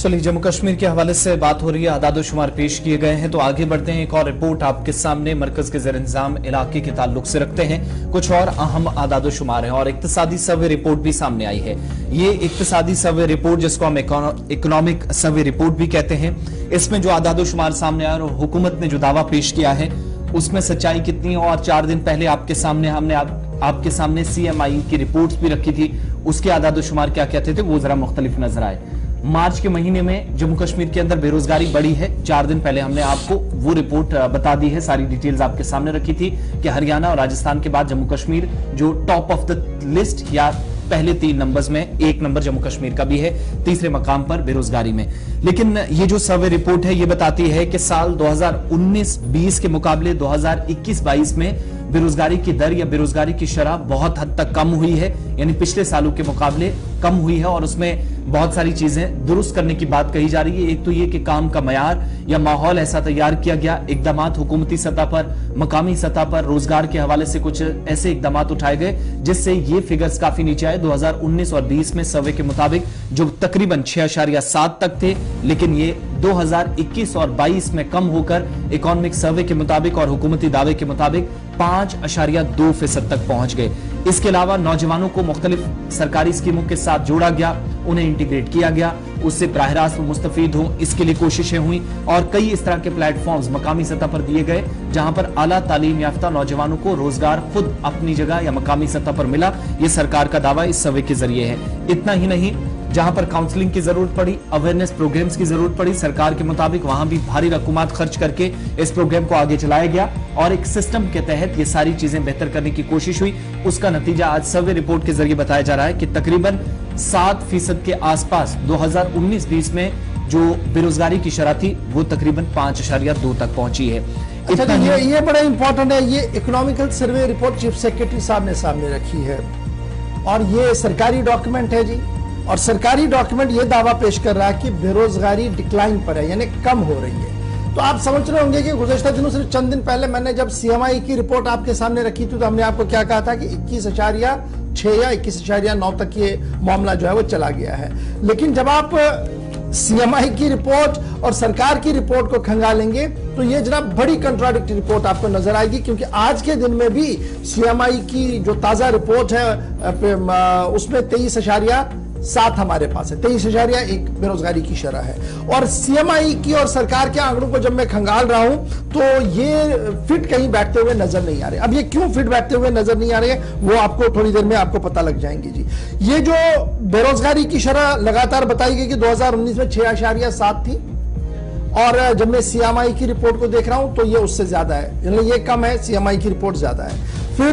चलिए, जम्मू कश्मीर के हवाले से बात हो रही है, आदाद शुमार पेश किए गए हैं, तो आगे बढ़ते हैं। एक और रिपोर्ट आपके सामने मरकज के ज़ेर इंतजाम इलाके के ताल्लुक से रखते हैं। कुछ और अहम आदाद शुमार हैं और इक्तिसादी सर्वे रिपोर्ट भी सामने आई है। ये इक्तिसादी सर्वे रिपोर्ट, जिसको हम इकोनॉमिक सर्वे रिपोर्ट भी कहते हैं, इसमें जो आदाद शुमार सामने आया और हुकूमत ने जो दावा पेश किया है उसमें सच्चाई कितनी है। और 4 दिन पहले हमने आपके सामने CMI की रिपोर्ट्स भी रखी थी, उसके आदाद शुमार क्या कहते थे वो जरा मुख्तलिफ नजर आए। मार्च के महीने में जम्मू कश्मीर के अंदर बेरोजगारी बढ़ी है। 4 दिन पहले हमने आपको वो रिपोर्ट बता दी है, सारी डिटेल्स आपके सामने रखी थी कि हरियाणा और राजस्थान के बाद जम्मू कश्मीर जो टॉप ऑफ द लिस्ट या पहले 3 नंबर्स में 1 नंबर जम्मू कश्मीर का भी है, तीसरे मकाम पर बेरोजगारी में। लेकिन ये जो सर्वे रिपोर्ट है ये बताती है कि साल 2019-20 के मुकाबले 2021-22 में बेरोजगारी की दर या बेरोजगारी की शरह बहुत हद तक कम हुई है, यानी पिछले सालों के मुकाबले कम हुई है। और उसमें बहुत सारी चीजें दुरुस्त करने की बात कही जा रही है। एक तो ये कि काम का मयार या माहौल ऐसा तैयार किया गया, इकदामात हुकूमती सतह पर, मकामी सतह पर रोजगार के हवाले से कुछ ऐसे इकदामात उठाए गए जिससे ये फिगर्स काफी नीचे आए। 2019 और 20 में सर्वे के मुताबिक जो तकरीबन 6.7 तक थे, लेकिन ये 2021 और 22 में कम होकर इकोनॉमिक सर्वे के मुताबिक और हुकूमती दावे के मुताबिक 5.2% तक पहुंच गए। इसके अलावा नौजवानों को मुख्तलिफ सरकारी स्कीमों के साथ जोड़ा गया, उन्हें इंटीग्रेट किया गया, उससे बराह रास्त मुस्तफीद हों, इसके लिए कोशिशें हुई। और कई इस तरह के प्लेटफॉर्म्स मकामी सतह पर दिए गए जहां पर आला तालीम याफ्ता नौजवानों को रोजगार खुद अपनी जगह या मकामी सतह पर मिला। यह सरकार का दावा इस सर्वे के जरिए है। इतना ही नहीं, जहां पर काउंसलिंग की जरूरत पड़ी, अवेयरनेस प्रोग्राम्स की जरूरत पड़ी, सरकार के मुताबिक वहां भी भारी रकूमात खर्च करके इस प्रोग्राम को आगे चलाया गया और एक सिस्टम के तहत ये सारी चीजें बेहतर करने की कोशिश हुई। उसका नतीजा आज सर्वे रिपोर्ट के जरिए बताया जा रहा है कि तकरीबन 7% के आसपास 2019-20 में जो बेरोजगारी की शरह थी वो तकरीबन 5.2 तक पहुंची है। अच्छा, ये बड़ा इंपॉर्टेंट है। ये economical survey report chief secretary साहब ने सामने रखी है और ये सरकारी डॉक्यूमेंट है जी। और सरकारी डॉक्यूमेंट ये दावा पेश कर रहा है कि बेरोजगारी डिक्लाइन पर है, यानी कम हो रही है। तो आप समझ रहे होंगे कि गुज़श्ता दिनों से चंद दिन पहले मैंने जब CMI की रिपोर्ट आपके सामने रखी थी तो हमने आपको क्या कहा था कि 21.6 या 21.9 तक ये मामला जो है वो चला गया है। लेकिन जब आप CMI की रिपोर्ट और सरकार की रिपोर्ट को खंगालेंगे तो ये जनाब बड़ी कंट्राडिक्टरी रिपोर्ट आपको नजर आएगी, क्योंकि आज के दिन में भी CMI की जो ताजा रिपोर्ट है उसमें 23.7 हमारे पास है, 23.1 बेरोजगारी की शरह है। और CMI की और सरकार के आंकड़ों को जब मैं खंगाल रहा हूं तो ये फिट कहीं बैठते हुए नजर नहीं आ रहे। अब ये क्यों फिट बैठते हुए नजर नहीं आ रहे वो आपको थोड़ी देर में आपको पता लग जाएंगे जी। ये जो बेरोजगारी की शरह लगातार बताई गई कि 2019 में 6.7 थी और जब मैं CMI की रिपोर्ट को देख रहा हूं तो ये उससे ज्यादा है, यानी ये कम है, CMI की रिपोर्ट ज्यादा है। फिर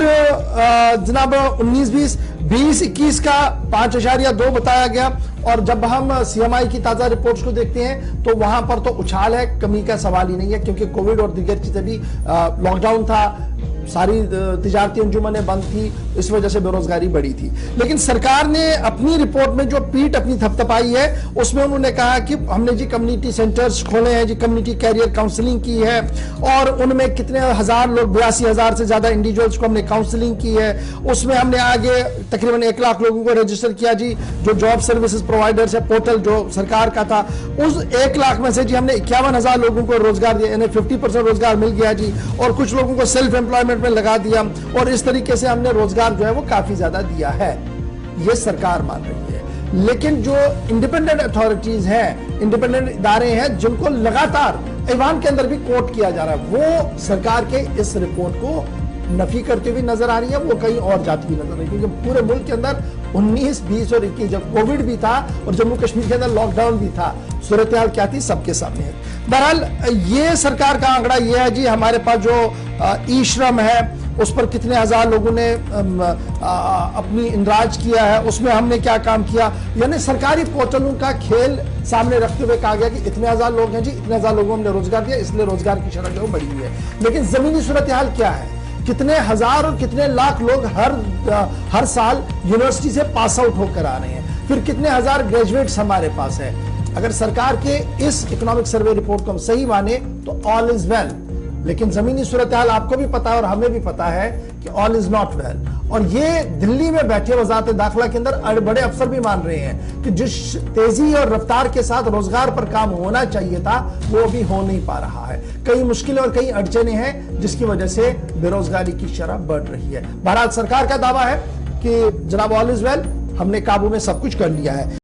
जनाब 19-20, 20-21 का 5.2 बताया गया। और जब हम CMI की ताजा रिपोर्ट्स को देखते हैं तो वहां पर तो उछाल है, कमी का सवाल ही नहीं है, क्योंकि कोविड और दीगर चीजें भी, लॉकडाउन था, सारी तिजारती अंजुमनें बंद थी, इस वजह से बेरोजगारी बढ़ी थी। लेकिन सरकार ने अपनी रिपोर्ट में जो पीठ अपनी थपथपाई है उसमें उन्होंने कहा कि हमने जी कम्युनिटी सेंटर्स खोले हैं जी, कम्युनिटी कैरियर काउंसलिंग की है और उनमें कितने हजार लोग, 82,000 से ज्यादा इंडिविजुअल्स को हमने काउंसलिंग की है। उसमें हमने आगे तकरीबन 1 लाख लोगों को रजिस्टर किया जी, जो जॉब सर्विसेज प्रोवाइडर्स है, पोर्टल जो सरकार का था, उस 1 लाख में से जी हमने 51,000 लोगों को रोजगार दिया, यानी 50% रोजगार मिल गया जी। और कुछ लोगों को सेल्फ एम्प्लॉयमेंट में लगा दिया और इस तरीके से हमने रोजगार जो है वो काफी ज्यादा दिया है, ये सरकार मान रही है। लेकिन जो इंडिपेंडेंट अथॉरिटीज हैं, इंडिपेंडेंट इदारे हैं जिनको लगातार ईवान के अंदर भी कोट किया जा रहा है, वो सरकार के इस रिपोर्ट को नफी करते हुए नजर आ रही है, वो कहीं और जाती हुई नजर आ रही है। क्योंकि पूरे मुल्क के अंदर 19, 20 और 21 जब कोविड भी था और जम्मू कश्मीर के अंदर लॉकडाउन भी था, सूरत हाल क्या थी सबके सामने है। बहरहाल ये सरकार का आंकड़ा ये है जी। हमारे पास जो ई श्रम है उस पर कितने हजार लोगों ने अपनी इंदराज किया है, उसमें हमने क्या काम किया, यानी सरकारी पोर्टलों का खेल सामने रखते हुए कहा गया कि इतने हजार लोग हैं जी, इतने हजार लोगों को हमने रोजगार दिया, इसलिए रोजगार की शरह जो बढ़ी हुई है। लेकिन जमीनी सूरत हाल क्या है, कितने हजार और कितने लाख लोग हर साल यूनिवर्सिटी से पास आउट होकर आ रहे हैं, फिर कितने हजार ग्रेजुएट्स हमारे पास है। अगर सरकार के इस इकोनॉमिक सर्वे रिपोर्ट को हम सही माने तो ऑल इज वेल, लेकिन जमीनी सूरत हाल आपको भी पता है और हमें भी पता है कि ऑल इज नॉट वेल। اور یہ دلی میں بیٹھے وزارت داخلہ کے اندر بڑے افسر بھی مان رہے ہیں کہ جس تیزی اور رفتار کے ساتھ روزگار پر کام ہونا چاہیے تھا وہ ابھی ہو نہیں پا رہا ہے. کئی مشکلیں اور کئی اڑچنیں ہیں جس کی وجہ سے بے روزگاری کی شرح بڑھ رہی ہے. بہرحال سرکار کا دعویٰ ہے کہ جناب آل از ویل، ہم نے قابو میں سب کچھ کر لیا ہے.